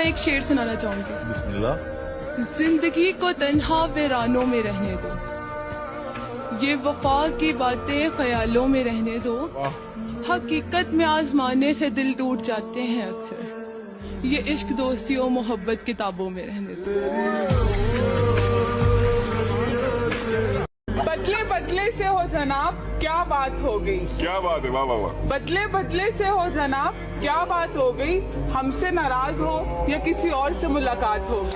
मैं एक शेर सुनाना चाहूंगी। बिस्मिल्लाह। जिंदगी को तन्हा वीरानों में रहने दो, ये वफा की बातें ख्यालों में रहने दो। हकीकत में आजमाने से दिल टूट जाते हैं अक्सर, ये इश्क दोस्ती और मोहब्बत किताबों में रहने दो। बदले बदले से हो जनाब क्या बात हो गई, क्या बात है, वाह वाह वाह। बदले बदले से हो जनाब क्या बात हो गई, हमसे नाराज हो या किसी और से मुलाकात हो गई।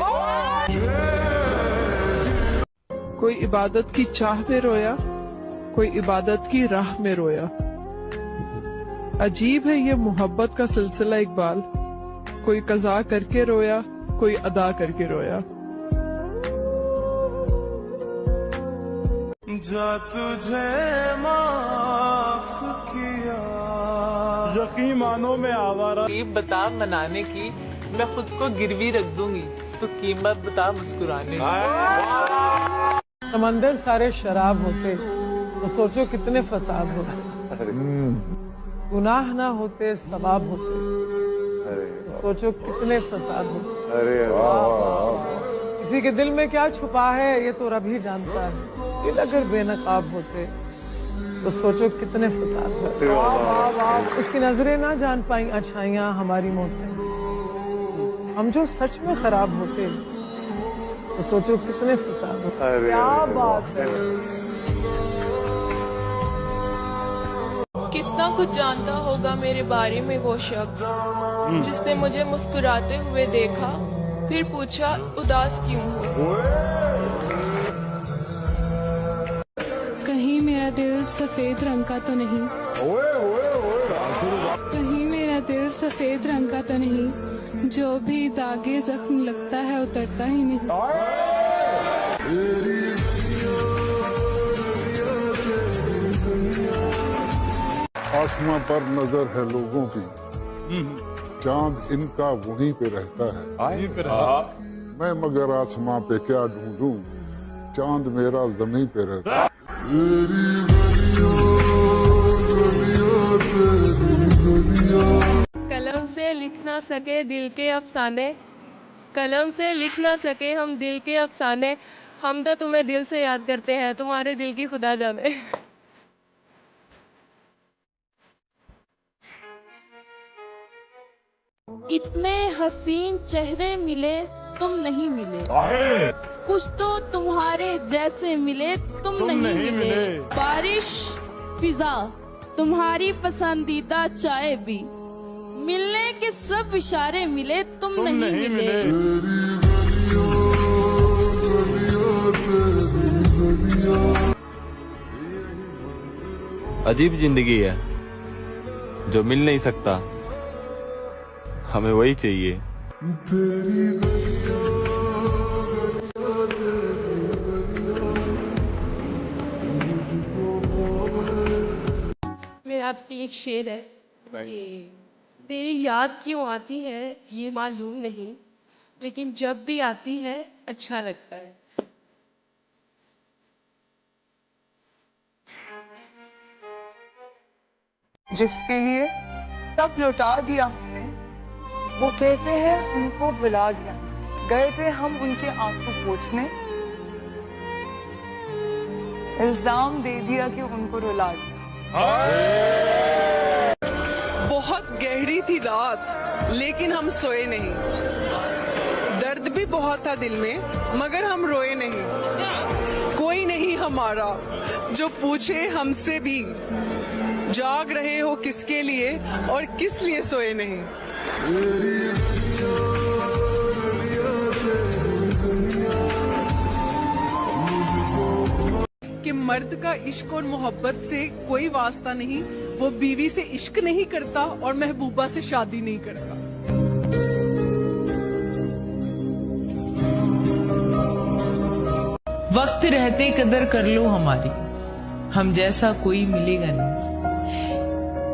कोई इबादत की चाह में रोया, कोई इबादत की राह में रोया। अजीब है ये मोहब्बत का सिलसिला इकबाल, कोई कज़ा करके रोया, कोई अदा करके रोया। जा तुझे माफ किया, यकीन मानो में आवारा। बता मनाने की, मैं खुद को गिरवी रख दूंगी, तो कीमत बता मुस्कुराने की। समंदर सारे शराब होते तो सोचो कितने फसाद होते, गुनाह ना होते सवाब होते, सोचो कितने फसाद होते। किसी के दिल में क्या छुपा है ये तो रब ही जानता है, दिल अगर बेनकाब होते तो सोचो कितने फसाद होते। उसकी नजरें ना जान पाई अच्छाइयाँ हमारी मुँह से, हम जो सच में खराब होते तो सोचो कितने फसाद होते। क्या बात है। कितना कुछ जानता होगा मेरे बारे में वो शख्स, जिसने मुझे मुस्कुराते हुए देखा, फिर पूछा उदास क्यों हो। कहीं मेरा दिल सफेद रंग का तो नहीं, कहीं मेरा दिल सफेद रंग का तो नहीं, जो भी दागे जख्म लगता है उतरता ही नहीं। आसमां पर नजर है लोगों की, चांद इनका वहीं पे रहता है। मैं मगर आसमां पे क्या ढूंढूं, चांद मेरा जमीन पे रहता है। कलम से लिख ना सके दिल के अफसाने, कलम से लिख ना सके हम दिल के अफसाने, हम तो तुम्हें दिल से याद करते हैं, तुम्हारे दिल की खुदा जाने। इतने हसीन चेहरे मिले तुम नहीं मिले, कुछ तो तुम्हारे जैसे मिले तुम नहीं मिले। बारिश फिजा तुम्हारी पसंदीदा चाय भी, मिलने के सब इशारे मिले तुम नहीं मिले। अजीब जिंदगी है जो मिल नहीं सकता, हमें वही चाहिए। मेरा आपकी एक शेर है कि तेरी याद क्यों आती है ये मालूम नहीं, लेकिन जब भी आती है अच्छा लगता है। जिसके लिए तब लौटा दिया हमने, वो कहते हैं उनको बुला दिया। गए थे हम उनके आंसू पोंछने, इल्जाम दे दिया कि उनको रुला दिया। बहुत गहरी थी रात लेकिन हम सोए नहीं, दर्द भी बहुत था दिल में मगर हम रोए नहीं। कोई नहीं हमारा जो पूछे हमसे भी, जाग रहे हो किसके लिए और किस लिए सोए नहीं। कि मर्द का इश्क और मोहब्बत से कोई वास्ता नहीं, वो बीवी से इश्क नहीं करता और महबूबा से शादी नहीं करता। वक्त रहते कदर कर लो हमारी, हम जैसा कोई मिलेगा नहीं।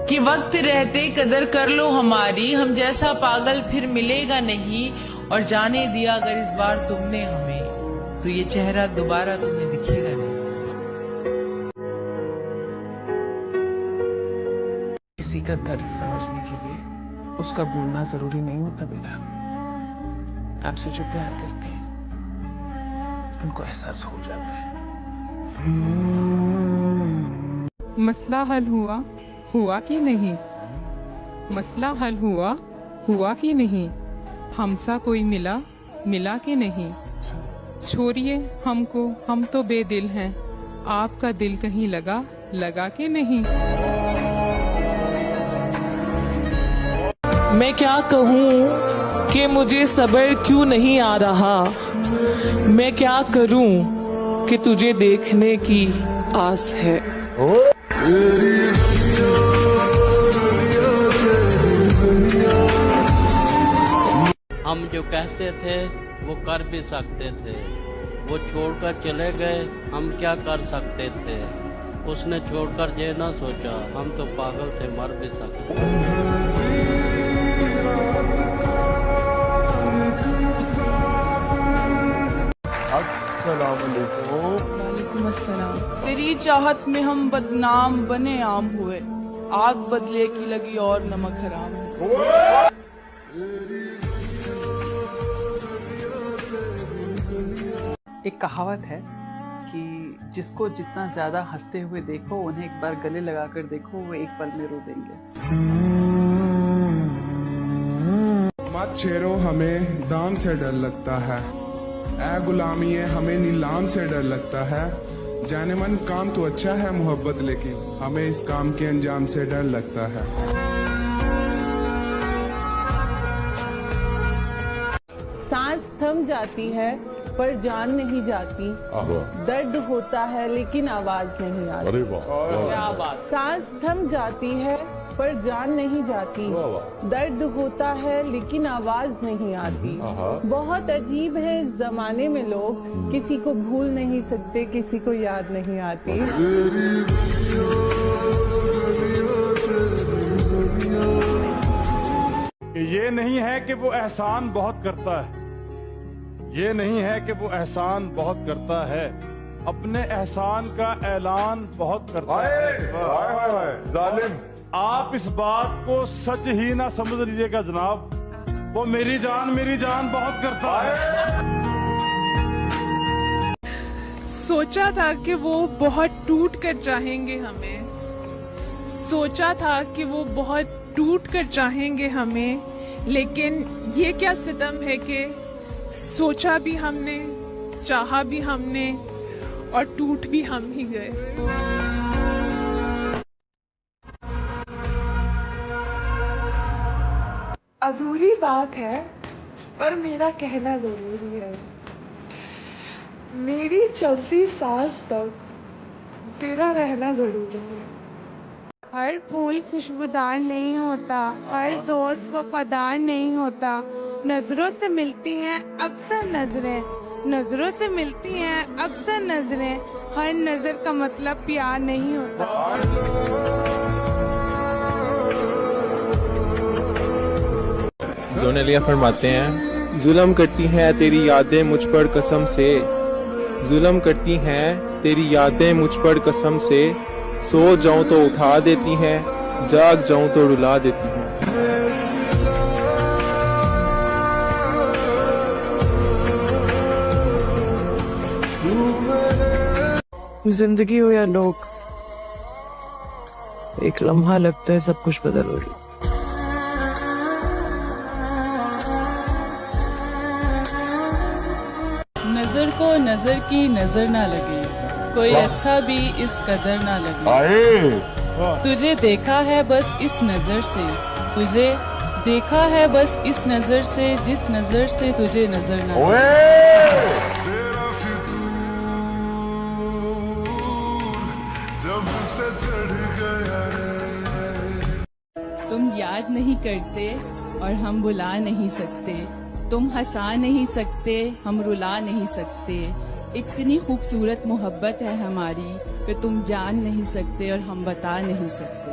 कि वक्त रहते कदर कर लो हमारी, हम जैसा पागल फिर मिलेगा नहीं। और जाने दिया अगर इस बार तुमने हमें, तो ये चेहरा दोबारा तुम्हें दिखेगा नहीं। किसी का दर्द समझने के लिए उसका बोलना जरूरी नहीं होता बेटा। आपसे जो प्यार करते हैं उनको एहसास हो जाता है। मसला हल हुआ कि नहीं? मसला हल हुआ कि नहीं? हमसा कोई मिला कि नहीं? छोड़िए हमको, हम तो बेदिल हैं। आपका दिल कहीं लगा कि नहीं? मैं क्या कहूँ कि मुझे सब्र क्यों नहीं आ रहा। मैं क्या करूँ कि तुझे देखने की आस है। हम जो कहते थे वो कर भी सकते थे, वो छोड़कर चले गए, हम क्या कर सकते थे। उसने छोड़कर ये ना सोचा, हम तो पागल थे, मर भी सकते। वालेकुम अस्सलाम। तेरी चाहत में हम बदनाम बने आम हुए, आग बदले की लगी और नमक हराम है। एक कहावत है कि जिसको जितना ज्यादा हंसते हुए देखो, उन्हें एक बार गले लगाकर देखो, वो एक पल में रो देंगे। मत छेड़ो हमें, दाम से डर लगता है। ऐ गुलामी हमें नीलाम से डर लगता है। जाने मन काम तो अच्छा है मोहब्बत, लेकिन हमें इस काम के अंजाम से डर लगता है। सांस थम जाती है पर जान नहीं जाती, दर्द होता है लेकिन आवाज नहीं आती। अरे वाह, क्या बात। सांस थम जाती है पर जान नहीं जाती, दर्द होता है लेकिन आवाज नहीं आती। बहुत अजीब है इस जमाने में लोग, किसी को भूल नहीं सकते, किसी को याद नहीं आती। ये नहीं है कि वो एहसान बहुत करता है, ये नहीं है कि वो एहसान बहुत करता है, अपने एहसान का ऐलान बहुत करता है। जालिम, आप इस बात को सच ही ना समझ लीजिएगा जनाब, वो मेरी जान बहुत करता है। सोचा था कि वो बहुत टूट कर चाहेंगे हमें, सोचा था कि वो बहुत टूट कर चाहेंगे हमें, लेकिन ये क्या सितम है कि सोचा भी हमने, चाहा भी हमने और टूट भी हम ही गए। अधूरी बात है पर मेरा कहना जरूरी है। मेरी चलती सांस तक तेरा रहना जरूरी है। हर फूल खुशबूदार नहीं होता, हर दोस्त वफादार नहीं होता। नजरों से मिलती हैं अक्सर नजरें, नजरों से मिलती हैं अक्सर नजरें, हर नजर का मतलब प्यार नहीं होता। जोन अलिया फरमाते हैं, जुल्म करती हैं तेरी यादें मुझ पर कसम से, जुल्म करती हैं तेरी यादें मुझ पर कसम से, सो जाऊं तो उठा देती हैं, जाग जाऊं तो रुला देती हैं। जिंदगी हो या लोग, एक लम्हा लगता है सब कुछ बदल हो जाए। नजर को नजर की नजर ना लगे, कोई अच्छा भी इस कदर ना लगे। तुझे देखा है बस इस नजर से, तुझे देखा है बस इस नजर से, जिस नजर से तुझे नजर ना लगे। तुम याद नहीं करते और हम बुला नहीं सकते, तुम हंसा नहीं सकते, हम रुला नहीं सकते। इतनी खूबसूरत मोहब्बत है हमारी कि तुम जान नहीं सकते और हम बता नहीं सकते।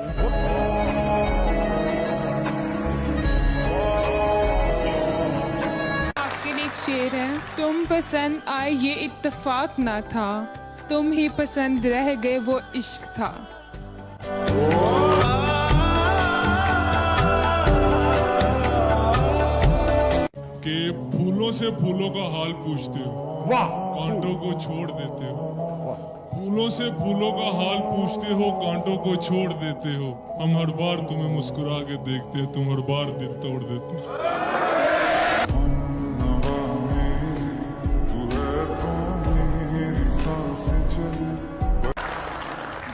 आखिर एक शेर है, तुम पसंद आए ये इत्तेफाक ना था, तुम ही पसंद रह गए वो इश्क था। कि के फूलों से फूलों का हाल पूछते हो, कांटों को छोड़ देते हो। फूलों से फूलों का हाल पूछते हो, कांटों को छोड़ देते हो। हम हर बार तुम्हें मुस्कुरा के देखते हैं, तुम हर बार दिल तोड़ देते हो।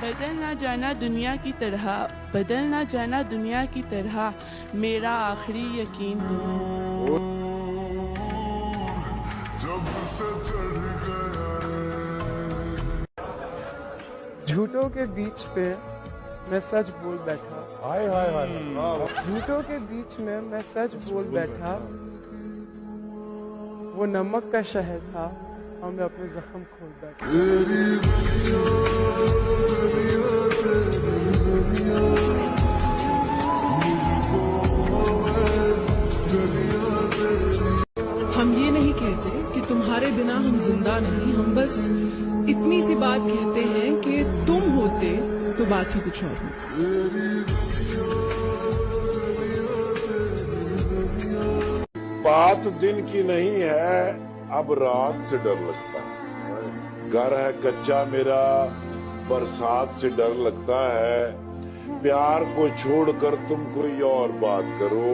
बदल ना जाना दुनिया की तरह, बदल ना जाना दुनिया की तरह, मेरा आखिरी यकीन तुम हो। झूठों के बीच पे मैं सच बोल बैठा, हाय हाय हाय। झूठों के बीच में मैं सच बोल बैठा। वो नमक का शहर था और मैं अपने जख्म खोल बैठा। हम ये नहीं कहते कि तुम्हारे बिना हम जिंदा नहीं, हम बस इतनी सी बात कहते हैं कि तुम होते तो बात ही कुछ और होती। बात दिन की नहीं है, अब रात से डर लगता है। घर है कच्चा मेरा, बरसात से डर लगता है। प्यार को छोड़कर तुम कोई और बात करो,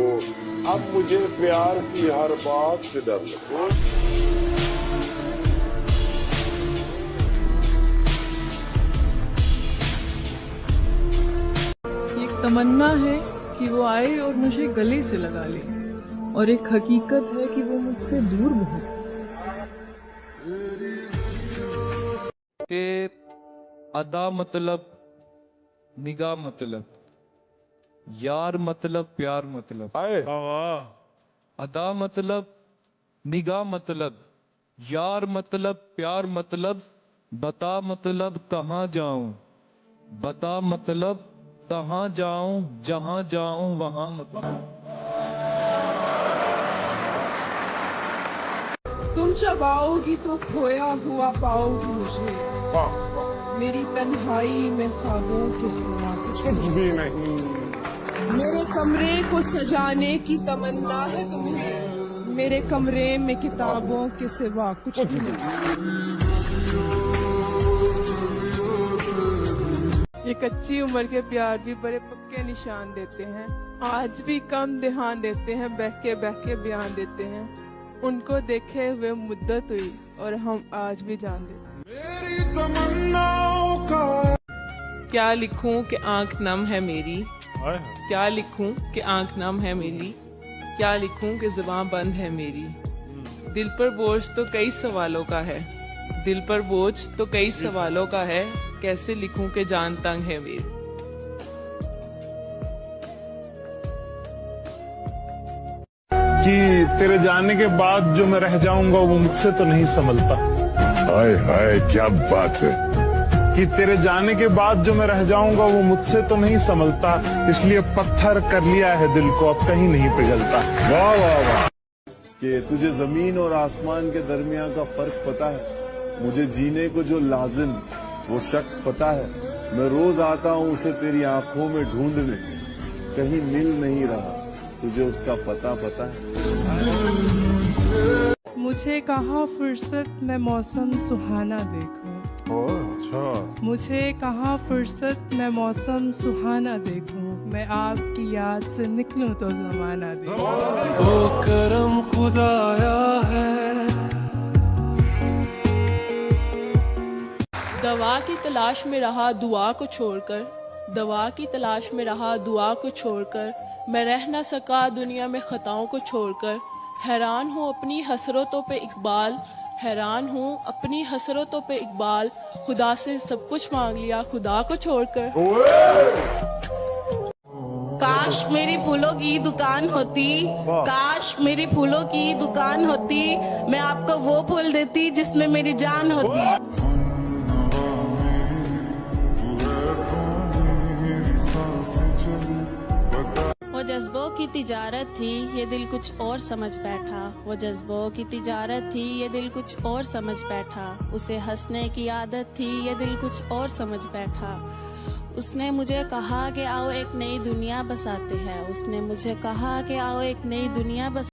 अब मुझे प्यार की हर बात से डर लगता है। एक तमन्ना है कि वो आए और मुझे गले से लगा ले, और एक हकीकत है कि वो मुझसे दूर बहुत। के अदा मतलब निगाह मतलब, यार मतलब प्यार मतलब, अदा मतलब निगाह मतलब, यार मतलब प्यार मतलब, बता मतलब कहाँ जाऊं, बता मतलब कहाँ जाऊं, जहाँ जाऊं वहाँ मतलब। तुम जब आओगी तो खोया हुआ पाओगी मुझे, मेरी तन्हाई में ख्वाबों के सिवा कुछ भी नहीं। मेरे कमरे को सजाने की तमन्ना है तुम्हें, मेरे कमरे में किताबों के सिवा कुछ भी नहीं। ये कच्ची उम्र के प्यार भी बड़े पक्के निशान देते हैं, आज भी कम ध्यान देते हैं, बह के बयान देते हैं। उनको देखे हुए मुद्दत हुई और हम आज भी जान देते। क्या लिखूं कि आंख नम है मेरी, क्या लिखूं कि आंख नम है मेरी, क्या लिखूं कि जुबान बंद है मेरी। दिल पर बोझ तो कई सवालों का है, दिल पर बोझ तो कई सवालों का है, कैसे लिखूं कि जान तंग है मेरी। कि तेरे जाने के बाद जो मैं रह जाऊंगा वो मुझसे तो नहीं संभलता। हाय हाय क्या बात है। कि तेरे जाने के बाद जो मैं रह जाऊंगा वो मुझसे तो नहीं संभलता, इसलिए पत्थर कर लिया है दिल को, अब कहीं नहीं पिघलता। वाह वाह वाह। कि तुझे जमीन और आसमान के दरमियान का फर्क पता है, मुझे जीने को जो लाजिम वो शख्स पता है। मैं रोज आता हूँ उसे तेरी आंखों में ढूंढने, कहीं मिल नहीं रहा, तुझे उसका पता है। मुझे कहाँ फुर्सत में मौसम सुहाना देखूं, मुझे कहाँ फुर्सत में मौसम सुहाना देखूं, मैं आपकी याद से निकलूं तो जमाना देखूं। ओ करम खुदाया है। दवा की तलाश में रहा दुआ को छोड़कर, दवा की तलाश में रहा दुआ को छोड़कर, मैं रह न सका दुनिया में खताओं को छोड़कर। हैरान हूँ अपनी हसरतों पे इकबाल, हैरान हूँ अपनी हसरतों पे इकबाल, खुदा से सब कुछ मांग लिया खुदा को छोड़कर। काश मेरी फूलों की दुकान होती, काश मेरी फूलों की दुकान होती, मैं आपको वो फूल देती जिसमें मेरी जान होती। वो जज्बों की तिजारत थी ये दिल कुछ और समझ बैठा, वो जज्बों की तिजारत थी ये दिल कुछ और समझ बैठा, उसे हंसने की आदत थी ये दिल कुछ और समझ बैठा। उसने मुझे कहा कि आओ एक नई दुनिया बसाते हैं, उसने मुझे कहा कि आओ एक नई दुनिया बस